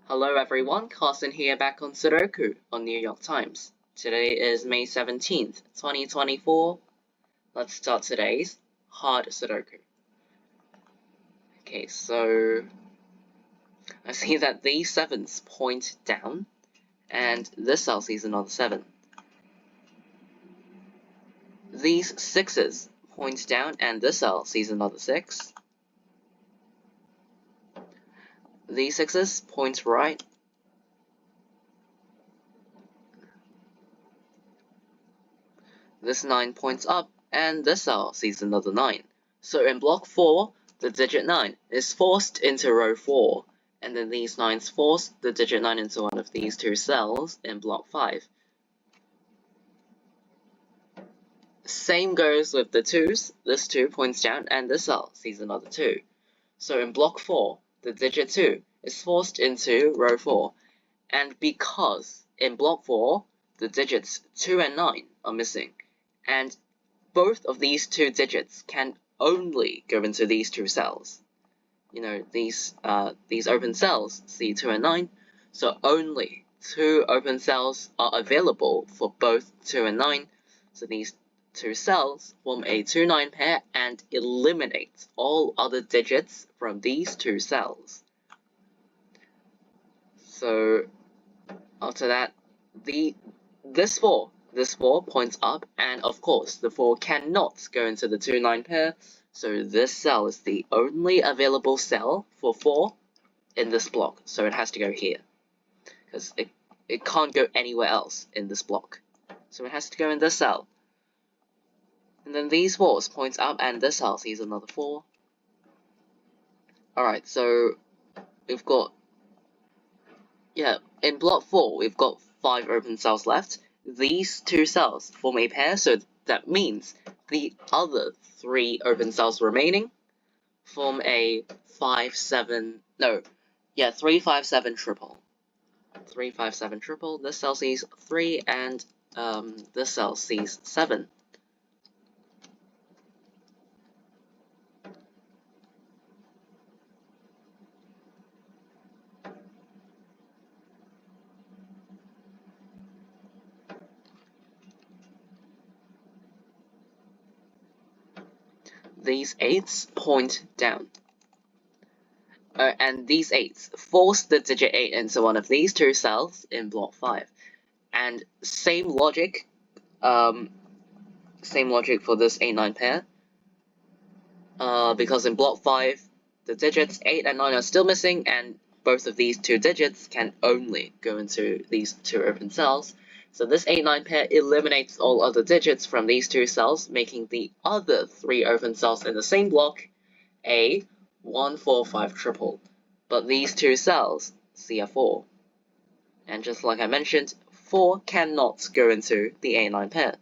Hello everyone, Carson here back on Sudoku on New York Times. Today is May 17th, 2024. Let's start today's hard Sudoku. Okay, so I see that these 7s point down and this cell sees another 7. These 6s point down and this cell sees another 6. These 6s point right. This 9 points up, and this cell sees another 9. So in block 4, the digit 9 is forced into row 4, and then these 9s force the digit 9 into one of these two cells in block 5. Same goes with the 2s. This 2 points down, and this cell sees another 2. So in block 4, the digit 2 is forced into row 4, and because in block 4, the digits 2 and 9 are missing, and both of these two digits can only go into these two cells. You know, these open cells, C2 and 9, so only 2 open cells are available for both 2 and 9, so these two cells form a 2-9 pair and eliminate all other digits from these two cells. So after that, this 4 points up, and of course the 4 cannot go into the 2-9 pair, so this cell is the only available cell for 4 in this block, so it has to go here, because it can't go anywhere else in this block, so it has to go in this cell. And then these 4s point up, and this cell sees another 4. Alright, so we've got, in block 4 we've got 5 open cells left. These two cells form a pair, so that means the other 3 open cells remaining form a 3-5-7 triple. 3-5-7 triple. This cell sees 3 and this cell sees 7. These 8s point down. And these 8s force the digit 8 into one of these two cells in block 5. And same logic for this 8-9 pair. Because in block 5, the digits 8 and 9 are still missing, and both of these two digits can only go into these two open cells. So this 8-9 pair eliminates all other digits from these two cells, making the other 3 open cells in the same block a 1-4-5 triple. But these two cells see a 4. And just like I mentioned, 4 cannot go into the 8-9 pair,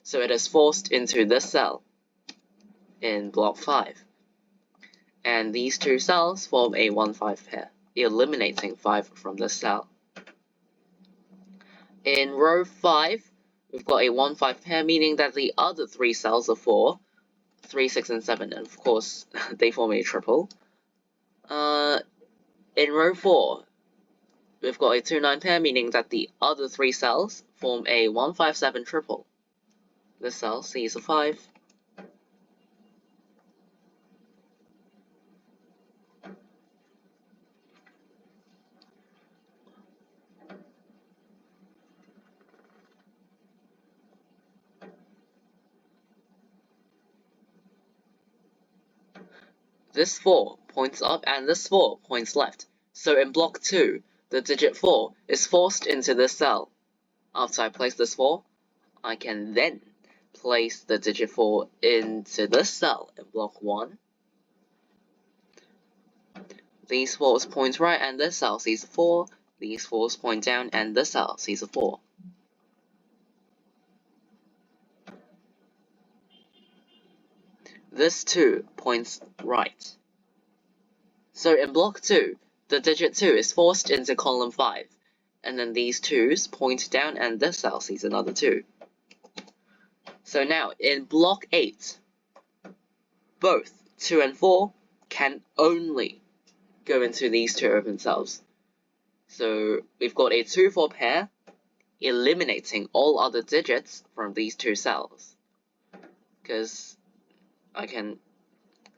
so it is forced into this cell in block 5. And these two cells form a 1-5 pair, eliminating 5 from this cell. In row 5, we've got a 1-5 pair, meaning that the other 3 cells are 4, 3, 6, and 7, and of course, they form a triple. In row 4, we've got a 2-9 pair, meaning that the other 3 cells form a 1-5-7 triple. This cell sees a 5. This 4 points up and this 4 points left. So in block 2, the digit 4 is forced into this cell. After I place this 4, I can then place the digit 4 into this cell in block 1. These 4s point right and this cell sees a 4. These 4s point down and this cell sees a 4. This 2 points right. So in block 2, the digit 2 is forced into column 5, and then these 2s point down and this cell sees another 2. So now in block 8, both 2 and 4 can only go into these two open cells. So we've got a 2-4 pair, eliminating all other digits from these two cells. Because I can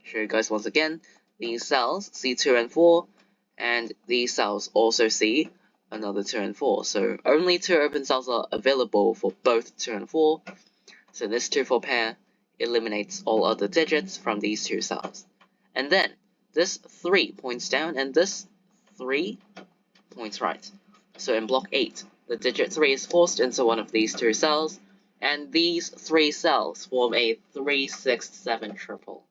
show you guys once again, these cells C2 and 4, and these cells also see another 2 and 4. So only 2 open cells are available for both 2 and 4. So this 2-4 pair eliminates all other digits from these two cells. And then this 3 points down and this 3 points right. So in block 8, the digit 3 is forced into one of these two cells, and these 3 cells form a 3, 6, 7 triple.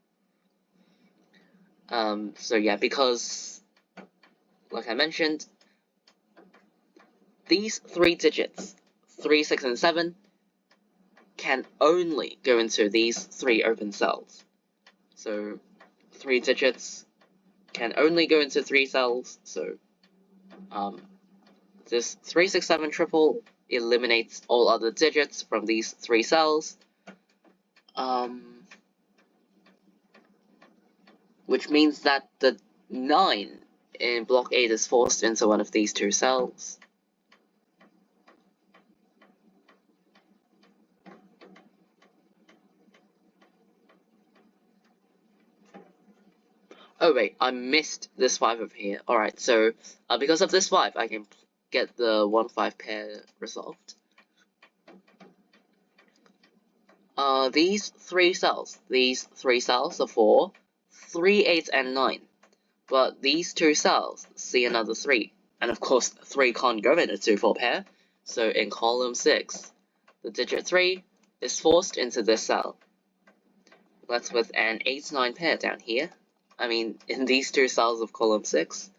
So yeah, because, like I mentioned, these 3 digits, 3, 6, and 7, can only go into these 3 open cells. So 3 digits can only go into 3 cells, so this 3, 6, 7 triple eliminates all other digits from these 3 cells, which means that the 9 in block 8 is forced into one of these 2 cells. Oh wait, I missed this 5 over here. Alright, so because of this 5, I can get the 1-5 pair resolved. These 3 cells are for 3, 8, and 9. But these 2 cells see another 3. And of course, 3 can't go in a 2-4 pair. So in column 6, the digit 3 is forced into this cell. That's with an 8-9 pair down here. I mean, in these 2 cells of column 6.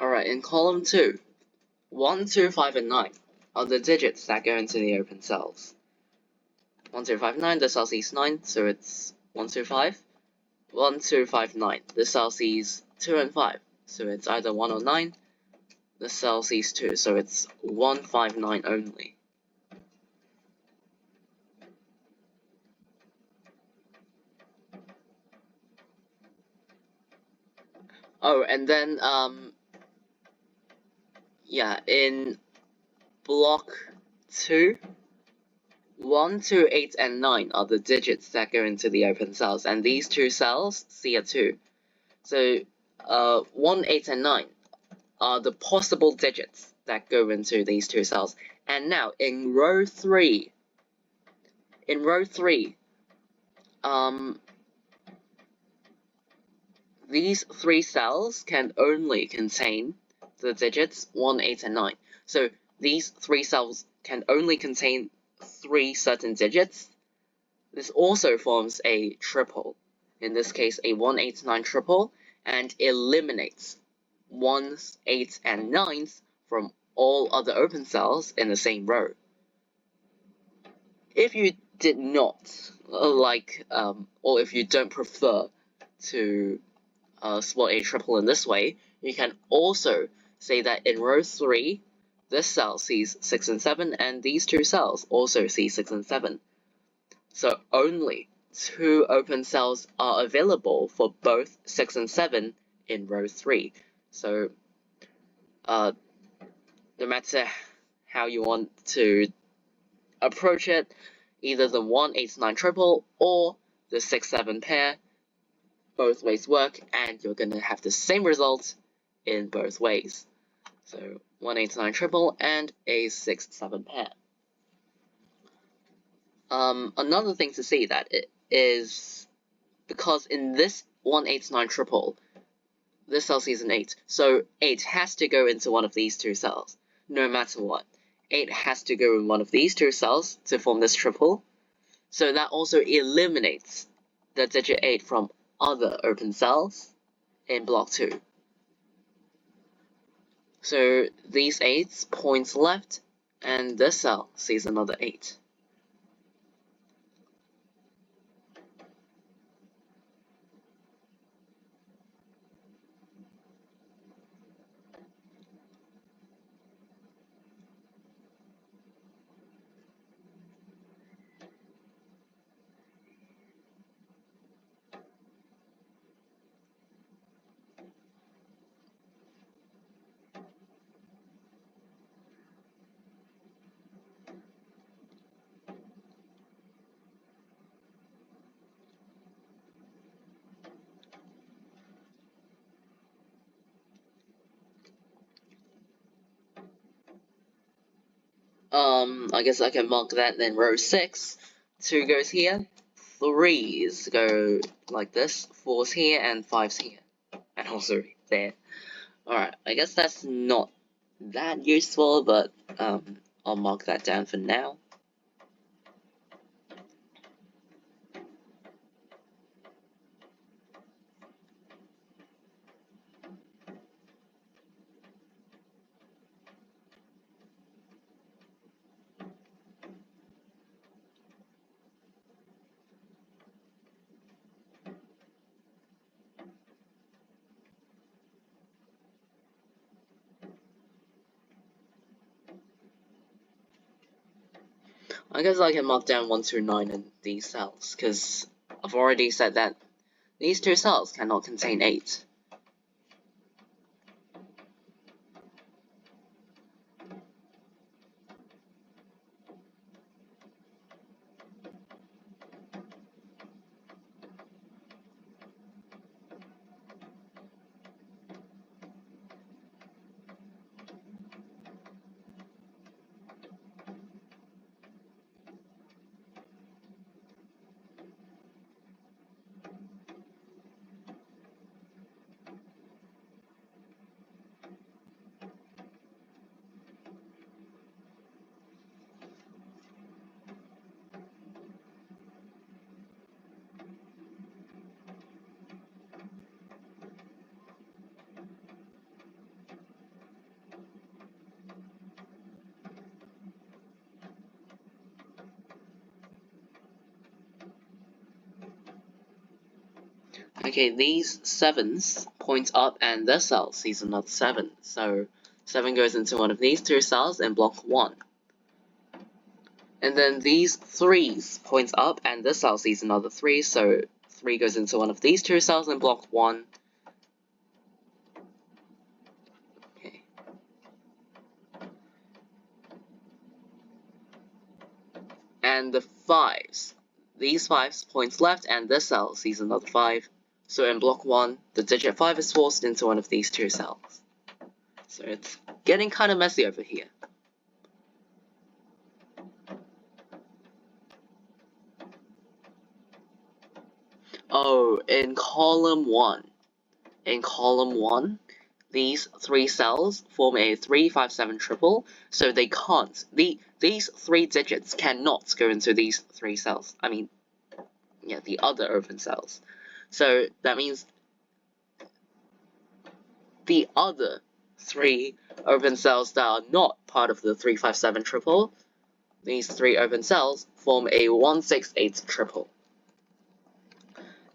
Alright, in column 2, 1, 2, 5, and 9 are the digits that go into the open cells. 1, 2, 5, 9, the cell sees 9, so it's 1, 2, 5. 1, 2, 5, 9. The cell sees 2 and 5, so it's either 1 or 9. The cell sees 2, so it's 1, 5, 9 only. Oh, and then, yeah, in block 2, 1, 2, 8, and 9 are the digits that go into the open cells, and these 2 cells see a 2. So, 1, 8, and 9 are the possible digits that go into these 2 cells. And now, in row 3, these 3 cells can only contain the digits 1, 8, and 9. So these 3 cells can only contain 3 certain digits. This also forms a triple, in this case a 1, 8, 9 triple, and eliminates 1s, 8s, and 9s from all other open cells in the same row. If you did not like, or if you don't prefer to spot a triple in this way, you can also say that in row 3, this cell sees 6 and 7, and these 2 cells also see 6 and 7. So only 2 open cells are available for both 6 and 7 in row 3. So no matter how you want to approach it, either the 1, 8, 9 triple or the 6, 7 pair, both ways work, and you're going to have the same result in both ways. So 1, 8, 9 triple and a 6, 7 pair. Another thing to see that it is because in this 189 triple, this cell sees an 8, so 8 has to go into one of these two cells, no matter what. 8 has to go in one of these two cells to form this triple, so that also eliminates the digit 8 from other open cells in block 2. So these 8s point left, and this cell sees another 8. I guess I can mark that then row 6. 2 goes here, 3s go like this, 4's here, and 5's here. And also there. Alright, I guess that's not that useful, but I'll mark that down for now. I guess I can mark down 1 through 9 in these cells, because I've already said that these two cells cannot contain 8. Okay, these 7s point up and this cell sees another 7. So 7 goes into one of these two cells in block 1. And then these 3s point up and this cell sees another 3, so 3 goes into one of these two cells in block 1. Okay. And the 5s. These 5s point left and this cell sees another 5. So in block 1, the digit 5 is forced into one of these two cells. So it's getting kind of messy over here. Oh, in column 1, these 3 cells form a 3, 5, 7 triple, so they can't. These 3 digits cannot go into these 3 cells. I mean, yeah, the other open cells. So that means the other 3 open cells that are not part of the 3, 5, 7 triple, these 3 open cells form a 1, 6, 8 triple.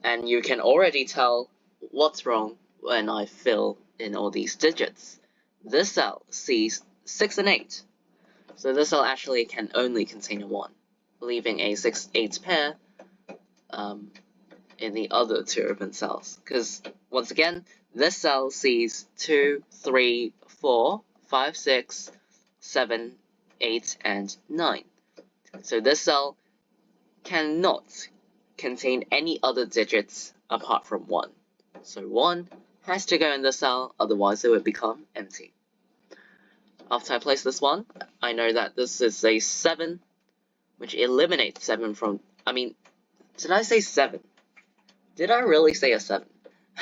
And you can already tell what's wrong when I fill in all these digits. This cell sees 6 and 8, so this cell actually can only contain a 1, leaving a 6-8 pair in the other 2 open cells. Because, once again, this cell sees 2, 3, 4, 5, 6, 7, 8, and 9. So this cell cannot contain any other digits apart from 1. So 1 has to go in the cell, otherwise it would become empty. After I place this 1, I know that this is a 7, which eliminates 7 from, did I say 7? Did I really say a 7?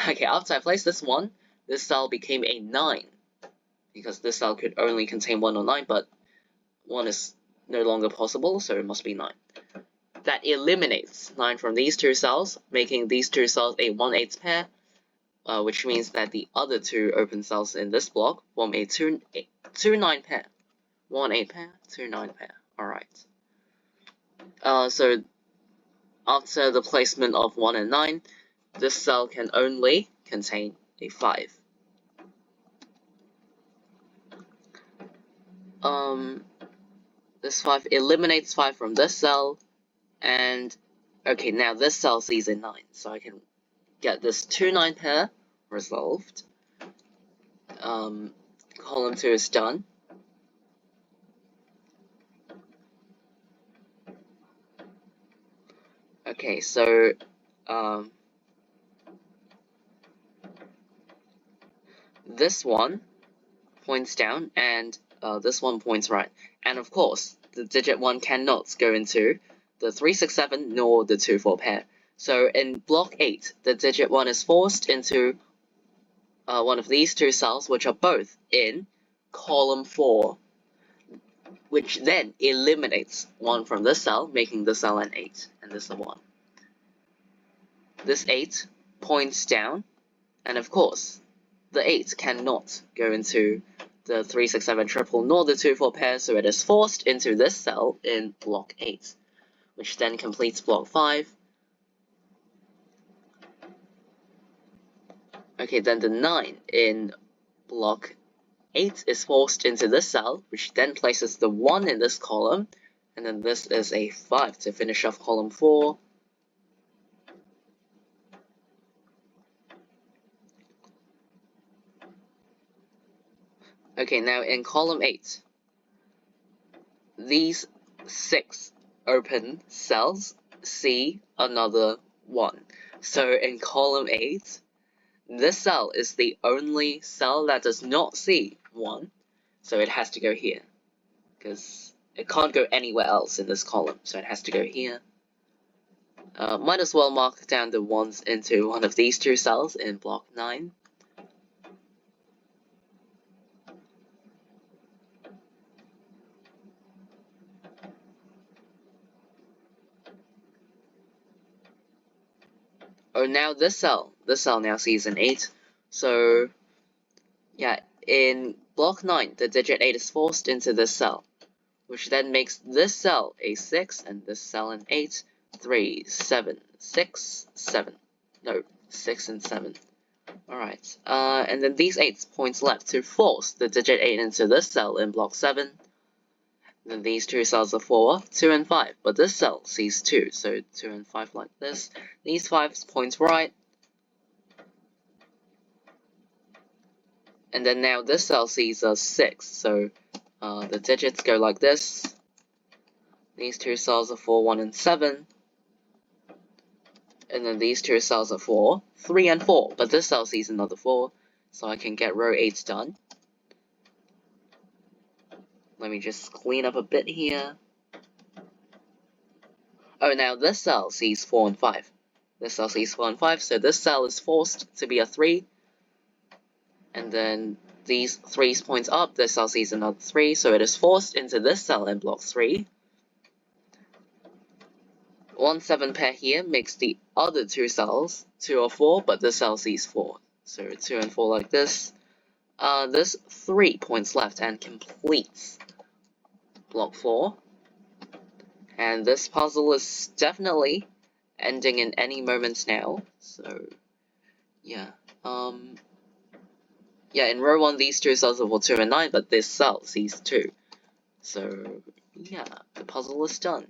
Okay, after I placed this 1, this cell became a 9, because this cell could only contain 1 or 9, but 1 is no longer possible, so it must be 9. That eliminates 9 from these two cells, making these two cells a 1/8 pair, which means that the other two open cells in this block form a 2/9 pair. 1/8 pair, 2/9 pair. Alright. So after the placement of 1 and 9, this cell can only contain a 5. This 5 eliminates 5 from this cell, and okay, now this cell sees a 9, so I can get this 2/9 pair resolved. Column 2 is done. Okay, so this one points down, and this one points right. And of course, the digit 1 cannot go into the 3, 6, 7 nor the 2, 4 pair. So in block 8, the digit 1 is forced into one of these two cells, which are both in column 4, which then eliminates 1 from this cell, making this cell an 8, and this a 1. This 8 points down, and of course, the 8 cannot go into the 3, 6, 7 triple nor the 2, 4 pair, so it is forced into this cell in block 8, which then completes block 5. Okay, then the 9 in block 8 is forced into this cell, which then places the 1 in this column, and then this is a 5 to finish off column 4. Okay, now in column 8, these 6 open cells see another 1. So in column 8, this cell is the only cell that does not see 1, so it has to go here, because it can't go anywhere else in this column, so it has to go here. Might as well mark down the 1s into one of these two cells in block 9. Oh, now this cell now sees an 8, so yeah, in block 9, the digit 8 is forced into this cell, which then makes this cell a 6, and this cell an 8, 3, 7, 6, 7. No, 6 and 7. Alright, and then these 8 points left to force the digit 8 into this cell in block 7. Then these two cells are 4, 2, and 5, but this cell sees 2, so 2 and 5 like this. These 5 points right, and then now this cell sees a 6, so the digits go like this. These two cells are 4, 1, and 7, and then these two cells are 4, 3, and 4, but this cell sees another 4, so I can get row 8 done. Let me just clean up a bit here. Oh, now this cell sees 4 and 5. This cell sees 4 and 5, so this cell is forced to be a 3. And then these 3 points up, this cell sees another 3, so it is forced into this cell in block 3. 1, 7 pair here makes the other two cells 2 or 4, but this cell sees 4. So 2 and 4 like this. This 3 points left and completes block 4. And this puzzle is definitely ending in any moment now. So, yeah. Yeah, in row 1, these two cells are for 2 and 9, but this cell sees 2. So, yeah, the puzzle is done.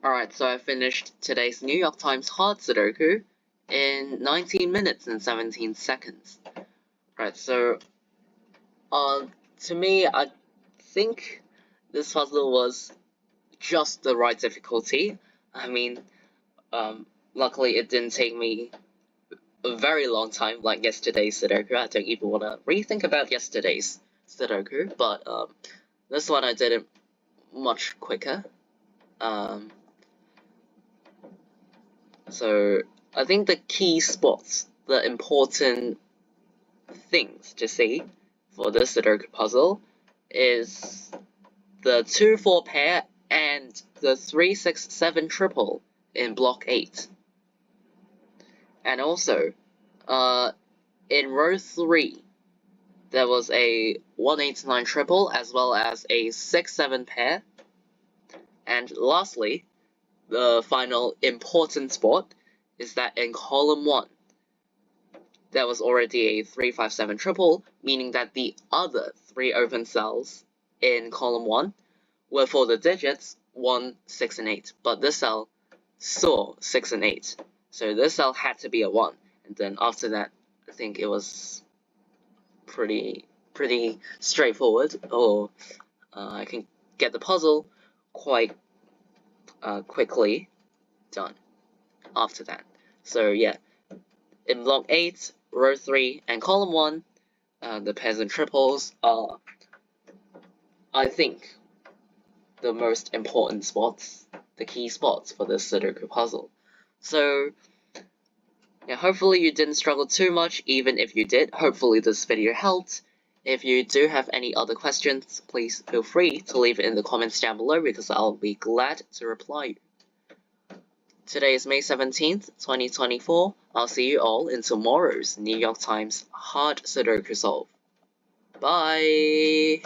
Alright, so I finished today's New York Times hard Sudoku in 19 minutes and 17 seconds. Right, so, to me, I think this puzzle was just the right difficulty. I mean, luckily it didn't take me a very long time, like yesterday's Sudoku. I don't even want to rethink about yesterday's Sudoku, but this one I did it much quicker. So I think the key spots, the important things to see for this Sudoku puzzle is the 2-4 pair and the 3-6-7 triple in block 8. And also, in row 3, there was a 1-8-9 triple as well as a 6-7 pair. And lastly, the final important spot is that in column 1, there was already a 3-5-7 triple, meaning that the other 3 open cells in column 1 were for the digits 1, 6, and 8, but this cell saw 6 and 8, so this cell had to be a 1, and then after that, I think it was pretty straightforward, or I can get the puzzle quite quickly done after that. So yeah, in block 8, row 3, and column 1, the pairs and triples are, I think, the most important spots, the key spots for this Sudoku puzzle. So yeah, hopefully you didn't struggle too much. Even if you did, hopefully this video helped. If you do have any other questions, please feel free to leave it in the comments down below because I'll be glad to reply you. Today is May 17th, 2024. I'll see you all in tomorrow's New York Times Hard Sudoku Solve. Bye!